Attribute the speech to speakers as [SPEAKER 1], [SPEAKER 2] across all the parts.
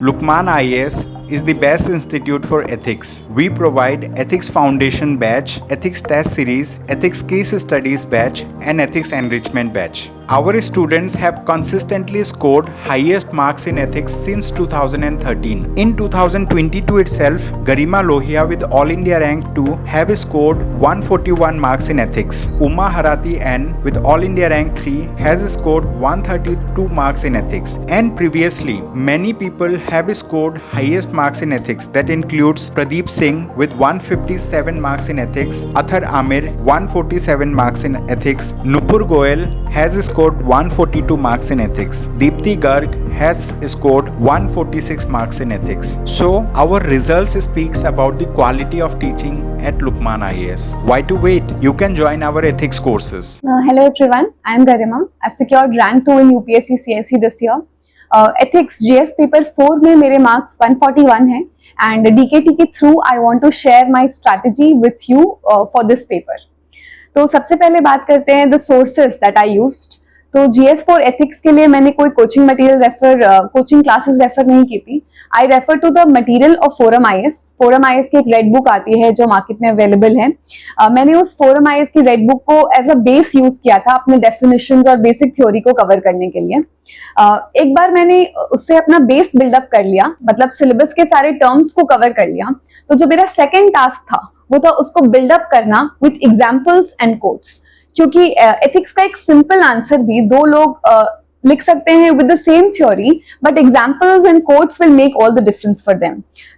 [SPEAKER 1] Lukman IAS is the best institute for ethics. We provide Ethics Foundation batch, Ethics Test Series, Ethics Case Studies batch, and Ethics Enrichment batch. Our students have consistently scored highest marks in ethics since 2013. In 2022 itself, Garima Lohia with All India Rank 2 have scored 141 marks in ethics. Uma Harati N with All India Rank 3 has scored 132 marks in ethics. And previously, many people have scored highest marks in ethics. That includes Pradeep Singh with 157 marks in ethics, Athar Amir 147 marks in ethics, Nupur Goel has scored 142 marks in ethics. Deepthi Garg has scored 146 marks in ethics. So our results speaks about the quality of teaching at Lukman IAS. Why to wait? You can join our ethics courses.
[SPEAKER 2] Hello everyone, I am Garima. I've secured rank 2 in UPSC CSE this year. Ethics GS paper 4 में मेरे marks 141 हैं and DKT के through I want to share my strategy with you for this paper. तो सबसे पहले बात करते हैं the sources that I used. तो GS4 ethics के लिए मैंने कोई coaching material coaching classes refer नहीं की थी. I refer to the material of forum IAS. Forum IAS की एक रेड बुक आती है जो मार्केट में अवेलेबल है. मैंने उस फोरम IAS की रेड बुक को एज अ बेस यूज किया था अपने डेफिनेशंस और बेसिक थ्योरी को कवर करने के लिए. एक बार मैंने उससे अपना बेस बिल्डअप कर लिया, मतलब सिलेबस के सारे टर्म्स को कवर कर लिया. तो जो मेरा सेकेंड टास्क था वो था उसको बिल्डअप करना विथ एग्जाम्पल्स एंड कोट्स, क्योंकि एथिक्स का एक सिंपल आंसर भी दो लोग लिख सकते हैं with the same theory, but examples and quotes will make all the difference for them.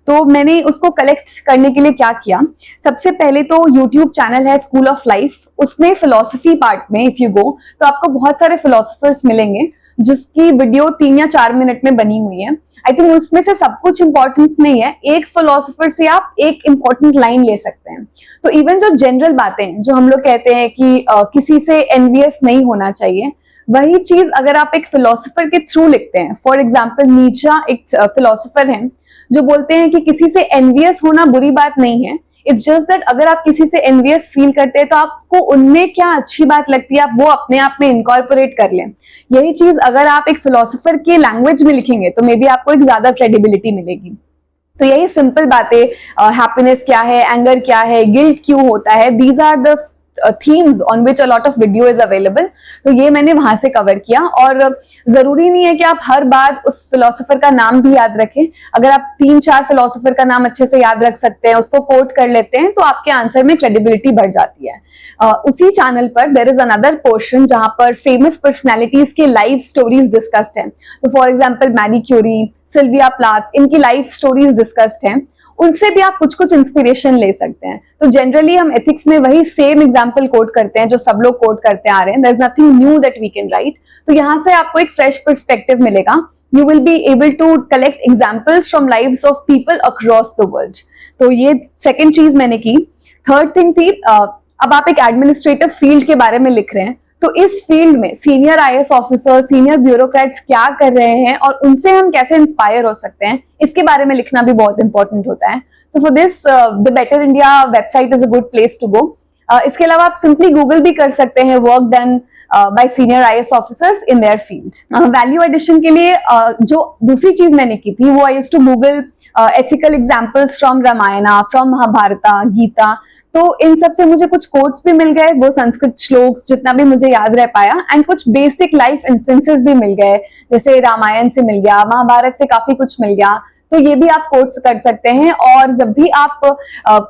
[SPEAKER 2] तो मैंने उसको कलेक्ट करने के लिए क्या किया, सबसे पहले तो यूट्यूब चैनल है स्कूल ऑफ लाइफ, उसमें फिलोसफी पार्ट में इफ यू गो तो आपको बहुत सारे फिलोसफर्स मिलेंगे जिसकी वीडियो 3 या 4 मिनट में बनी हुई है. आई थिंक उसमें से सब कुछ इंपॉर्टेंट नहीं है, एक फिलोसफर से आप एक इंपॉर्टेंट लाइन ले सकते हैं. तो इवन जो जनरल बातें जो हम लोग कहते हैं कि किसी से एनवियस नहीं होना चाहिए, वही चीज अगर आप एक फिलोसफर के थ्रू लिखते हैं, फॉर एग्जाम्पल नीचा एक फिलोसफर है जो बोलते हैं कि किसी से एनवियस होना बुरी बात नहीं है, इट्स जस्ट दैट अगर आप किसी से एनवियस फील करते हैं तो आपको उनमें क्या अच्छी बात लगती है आप वो अपने आप में इनकॉर्पोरेट कर लें. यही चीज अगर आप एक फिलोसफर के लैंग्वेज में लिखेंगे तो मे बी आपको एक ज्यादा क्रेडिबिलिटी मिलेगी. तो यही सिंपल बातें, हैप्पीनेस क्या है, एंगर क्या है, गिल्ट क्यों होता है, these are the themes on which a lot of video is available. तो ये मैंने वहां से कवर किया. और जरूरी नहीं है कि आप हर बार उस फिलोसफर का नाम भी याद रखें. अगर आप 3-4 फिलोसफर का नाम अच्छे से याद रख सकते हैं, उसको कोट कर लेते हैं, तो आपके आंसर में क्रेडिबिलिटी बढ़ जाती है. उसी चैनल पर देयर इज अनदर पोर्शन जहां पर फेमस पर्सनैलिटीज के लाइव स्टोरीज डिस्कस्ड हैं. तो for example Marie Curie, Sylvia Plath, इनकी लाइफ स्टोरीज डिस्कस्ड हैं. उनसे भी आप कुछ कुछ इंस्पिरेशन ले सकते हैं. तो जनरली हम एथिक्स में वही सेम एग्जांपल कोट करते हैं जो सब लोग कोट करते आ रहे हैं. There is nothing new that we can write. तो यहाँ से आपको एक फ्रेश पर्सपेक्टिव मिलेगा. You will be able to collect examples from lives of people across the world. तो ये सेकेंड चीज मैंने की. थर्ड थिंग थी, अब आप एक एडमिनिस्ट्रेटिव फील्ड के बारे में लिख रहे हैं, तो इस फील्ड में senior IAS officer, senior bureaucrats क्या कर रहे हैं और उनसे हम कैसे इंस्पायर हो सकते हैं, इसके बारे में लिखना भी बहुत इंपॉर्टेंट होता है. So for this the better India website is a good place to go. इसके अलावा आप सिंपली गूगल भी कर सकते हैं work done by senior IAS officers in their field. Value addition के लिए जो दूसरी चीज मैंने की थी वो I used to Google ethical examples from Ramayana, from Mahabharata, Gita. तो इन सब से मुझे कुछ कोट्स भी मिल गए, वो संस्कृत श्लोक्स जितना भी मुझे याद रह पाया, एंड कुछ बेसिक लाइफ इंस्टेंसेस भी मिल गए, जैसे रामायण से मिल गया, महाभारत से काफी कुछ मिल गया. तो ये भी आप कोट्स कर सकते हैं. और जब भी आप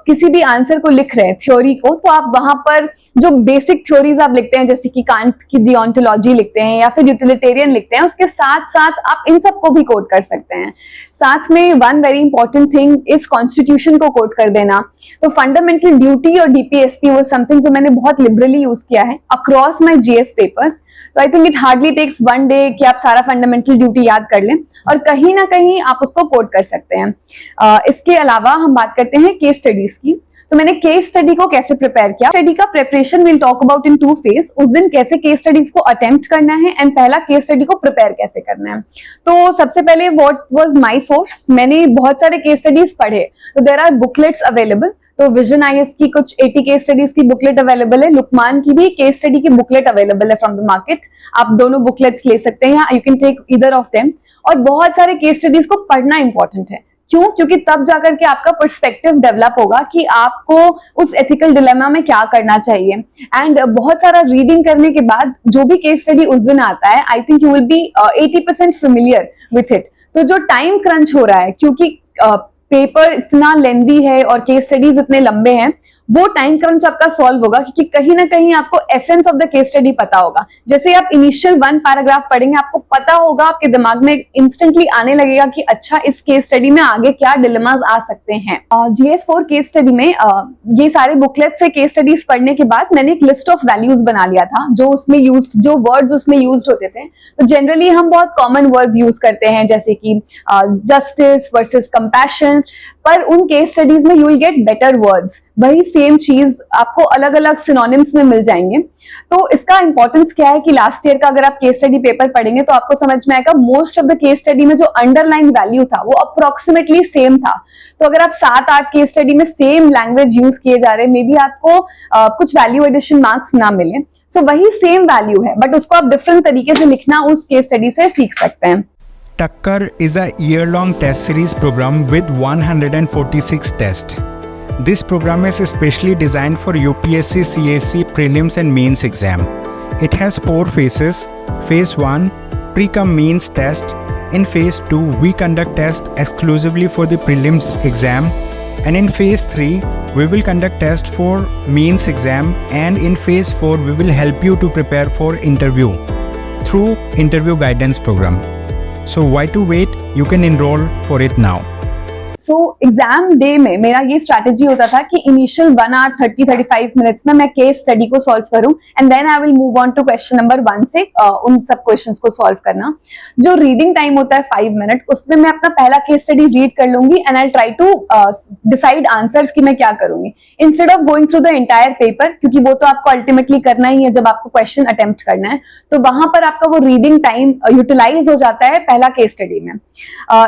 [SPEAKER 2] किसी भी आंसर को लिख रहे हैं थ्योरी को, तो आप वहां पर जो बेसिक थ्योरीज आप लिखते हैं, जैसे कि कांट की डिओन्टोलॉजी लिखते हैं या फिर यूटिलिटेरियन लिखते हैं, उसके साथ साथ आप इन सबको भी कोट कर सकते हैं. साथ में वन वेरी इंपॉर्टेंट थिंग इस कॉन्स्टिट्यूशन को कोट कर देना. तो फंडामेंटल ड्यूटी और DPSP वो समथिंग जो मैंने बहुत लिबरली यूज किया है अक्रॉस माई GS पेपर्स. तो I think it hardly takes 1 day कि आप सारा फंडामेंटल ड्यूटी याद कर लें और कहीं ना कहीं आप उसको कोट कर सकते हैं. इसके अलावा हम बात करते हैं केस स्टडीज की. तो मैंने केस स्टडी को कैसे प्रिपेयर किया. स्टडी का preparation will talk about in 2 phase. उस दिन कैसे केस स्टडीज को अटेम्प्ट करना है एंड पहला केस स्टडी को प्रिपेयर कैसे करना है. तो सबसे पहले व्हाट वाज माय सोर्स, मैंने बहुत सारे केस स्टडीज पढ़े. तो देयर आर बुकलेट्स अवेलेबल. तो विजन आईएएस की कुछ 80 केस स्टडीज की बुकलेट अवेलेबल है, लुकमान की भी केस स्टडी की बुकलेट अवेलेबल है फ्रॉम द मार्केट। आप दोनों बुकलेट्स ले सकते हैं, you can take either of them. और बहुत सारे केस स्टडीज को पढ़ना इंपॉर्टेंट है। क्यों? क्योंकि तब जाकर के आपका पर्सपेक्टिव डेवलप होगा कि आपको उस एथिकल डिलेमा में क्या करना चाहिए। एंड बहुत सारा रीडिंग करने के बाद जो भी केस स्टडी उस दिन आता है, I think you will B 80% familiar with it. तो जो टाइम क्रंच हो रहा है, क्योंकि पेपर इतना लेंदी है और केस स्टडीज इतने लंबे हैं, वो टाइम क्रंच आपका सॉल्व होगा क्योंकि कहीं ना कहीं आपको essence of the case study पता होगा। जैसे आप इनिशियल 1 पैराग्राफ पढ़ेंगे, आपको पता होगा, आपके दिमाग में इंस्टेंटली आने लगेगा कि अच्छा इस केस स्टडी में आगे क्या डिलेमास आ सकते हैं। GS4 केस स्टडी में ये सारे बुकलेट से केस स्टडीज पढ़ने के बाद मैंने एक लिस्ट ऑफ वैल्यूज बना लिया था जो उसमें यूज, जो वर्ड्स उसमें यूज होते थे। तो जनरली हम बहुत कॉमन वर्ड्स यूज करते हैं जैसे कि जस्टिस वर्सेस कंपैशन, पर उन केस स्टडीज में you will get better words. वही सेम चीज आपको अलग अलग सिनोनिम्स में मिल जाएंगे। तो इसका इंपॉर्टेंस क्या है कि लास्ट ईयर का अगर आप केस स्टडी पेपर पढ़ेंगे तो आपको समझ में आएगा most of the case study में जो अंडरलाइन वैल्यू था वो अप्रोक्सीमेटली सेम था। तो अगर आप 7-8 केस स्टडी में सेम लैंग्वेज यूज किए जा रहे हैं, मे बी आपको कुछ वैल्यू एडिशन मार्क्स ना मिले। सो वही सेम वैल्यू है, बट उसको आप डिफरेंट तरीके से लिखना उस केस स्टडी से सीख सकते हैं।
[SPEAKER 1] Takkar is a year-long test series program with 146 tests. This program is specially designed for UPSC, CSC, prelims and mains exam. It has 4 phases. Phase 1, pre-cum mains test. In phase 2, we conduct tests exclusively for the prelims exam. And in phase 3, we will conduct tests for mains exam. And in phase 4, we will help you to prepare for interview through interview guidance program. So why to wait? You can enroll for it now.
[SPEAKER 2] So exam day में मेरा ये strategy होता था कि initial 1 our 30-35 minutes में मैं case study को solve करूं and then I will move on to question number 1 से उन सब क्वेश्चंस को सॉल्व करना। जो रीडिंग टाइम होता है 5 मिनट, उसमें मैं अपना पहला केस स्टडी रीड कर लूंगी and I try to decide answers कि मैं क्या करूंगी instead of going through the entire paper, क्योंकि वो तो आपको अल्टीमेटली करना ही है जब आपको क्वेश्चन अटेम्प्ट करना है। तो वहां पर आपका वो रीडिंग टाइम यूटिलाइज हो जाता है पहला केस स्टडी में।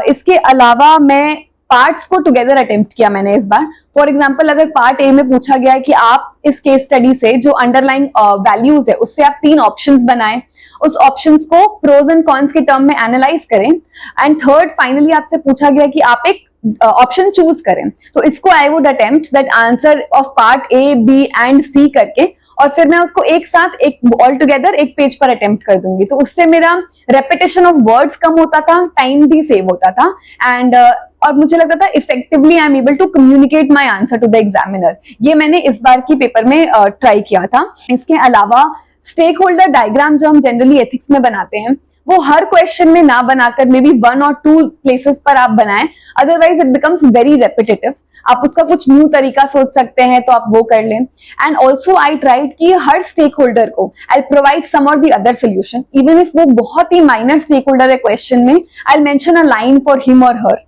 [SPEAKER 2] इसके अलावा मैं पार्ट्स को टुगेदर अटेम्प्ट किया मैंने इस बार। फॉर एग्जाम्पल, अगर पार्ट ए में पूछा गया है कि आप इस केस स्टडी से जो अंडरलाइन वैल्यूज है उससे आप 3 ऑप्शंस बनाएं, उस ऑप्शंस को प्रोज एंड कॉन्स के टर्म में एनालाइज करें, एंड थर्ड फाइनली आपसे पूछा गया कि आप एक ऑप्शन चूज करें। तो इसको I would attempt that answer of part A, B and C करके, और फिर मैं उसको एक साथ एक ऑल टुगेदर एक पेज पर अटेम्प्ट कर दूंगी। तो उससे मेरा रेपिटेशन ऑफ वर्ड्स कम होता था, टाइम भी सेव होता था, एंड और मुझे लगता था effectively I am able to communicate my answer to the examiner. ये मैंने इस बार की पेपर में ट्राई किया था। इसके अलावा स्टेक होल्डर डायग्राम जो हम जनरली एथिक्स में बनाते हैं, वो हर क्वेश्चन में ना बनाकर मे बी 1 और 2 प्लेसेस पर आप बनाएं, otherwise it becomes very repetitive. आप उसका कुछ न्यू तरीका सोच सकते हैं तो आप वो कर लें। एंड ऑल्सो आई ट्राइड कि हर स्टेक होल्डर को आई प्रोवाइड सम और the other solution, even if वो बहुत ही माइनर स्टेक होल्डर है क्वेश्चन में, I mention a line for him और हर।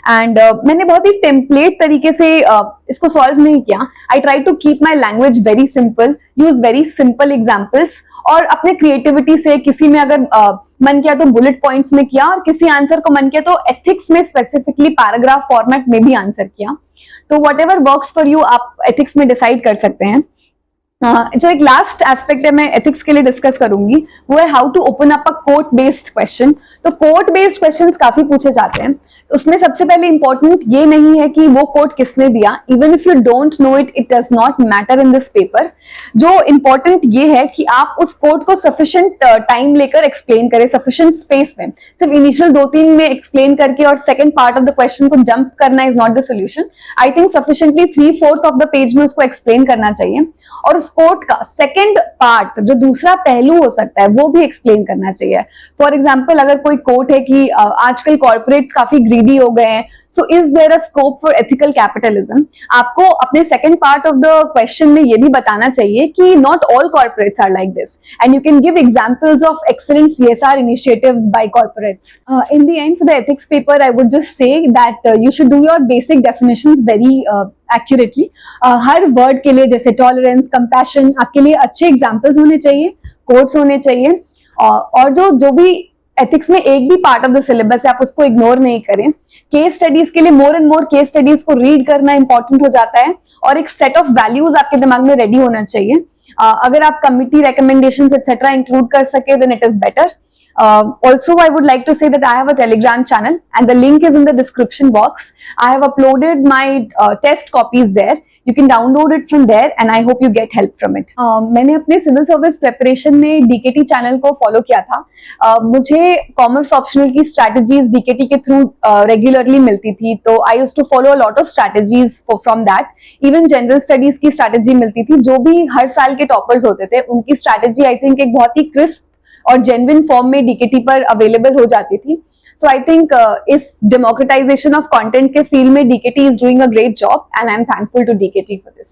[SPEAKER 2] एंड मैंने बहुत ही टेम्पलेट तरीके से इसको सॉल्व नहीं किया। I try to keep my language very simple, use very simple examples, और अपने क्रिएटिविटी से किसी में अगर मन किया तो बुलेट पॉइंट्स में किया, और किसी आंसर को मन किया तो एथिक्स में स्पेसिफिकली पैराग्राफ फॉर्मेट में भी आंसर किया। तो what ever works for you आप एथिक्स में डिसाइड कर सकते हैं। जो एक लास्ट एस्पेक्ट है मैं एथिक्स के लिए डिस्कस करूंगी, वो है how to open up a quote based question. तो कोट बेस्ड क्वेश्चंस काफी पूछे जाते हैं। उसमें सबसे पहले इंपॉर्टेंट ये नहीं है कि वो कोट किसने दिया, even if you don't know it, it does not matter in this paper. जो इंपॉर्टेंट ये है कि आप उस कोट को सफिशिएंट टाइम लेकर एक्सप्लेन करें, सफिशिएंट स्पेस में। सिर्फ इनिशियल 2-3 में एक्सप्लेन करके और second part of the question को जंप करना is not the solution. I think sufficiently 3/4 of the page में उसको एक्सप्लेन करना चाहिए, और उस कोट का सेकंड पार्ट जो दूसरा पहलू हो सकता है वो भी एक्सप्लेन करना चाहिए। फॉर एग्जांपल, अगर कोई कोट है कि आजकल कॉर्पोरेट्स काफी ग्रीडी हो गए हैं, so is there a scope for ethical capitalism, आपको अपने second part of the question में ये भी बताना चाहिए कि not all corporates are like this, and you can give examples of excellent CSR initiatives by corporates. In the end for the ethics paper I would just say that you should do your basic definitions very accurately. हर word के लिए, जैसे tolerance, compassion, आपके लिए अच्छे examples होने चाहिए, quotes होने चाहिए, और जो भी एथिक्स में एक भी पार्ट ऑफ द सिलेबस है, आप उसको इग्नोर नहीं करें। केस स्टडीज के लिए more and more case studies को रीड करना इंपॉर्टेंट हो जाता है, और एक सेट ऑफ वैल्यूज आपके दिमाग में रेडी होना चाहिए। अगर आप कमिटी रिकमेंडेशंस एक्सेट्रा इंक्लूड कर सके then it is better. Also, I would like to say that I have a Telegram channel and the link is in the description box. I have uploaded my test copies there. You can download it from there and I hope you get help from it. मैंने अपने civil service preparation में DKT channel को follow किया था। मुझे commerce optional की strategies DKT के through regularly मिलती थी, तो I used to follow a lot of strategies from that. Even general studies की स्ट्रैटेजी मिलती थी, जो भी हर साल के टॉपर्स होते थे उनकी स्ट्रैटेजी आई थिंक एक बहुत ही क्रिस्प और जेन्युइन फॉर्म में डीकेटी पर अवेलेबल हो जाती थी। सो आई थिंक इस डेमोक्रेटाइजेशन ऑफ कंटेंट के फील्ड में DKT is doing a great job and I am thankful to DKT for this.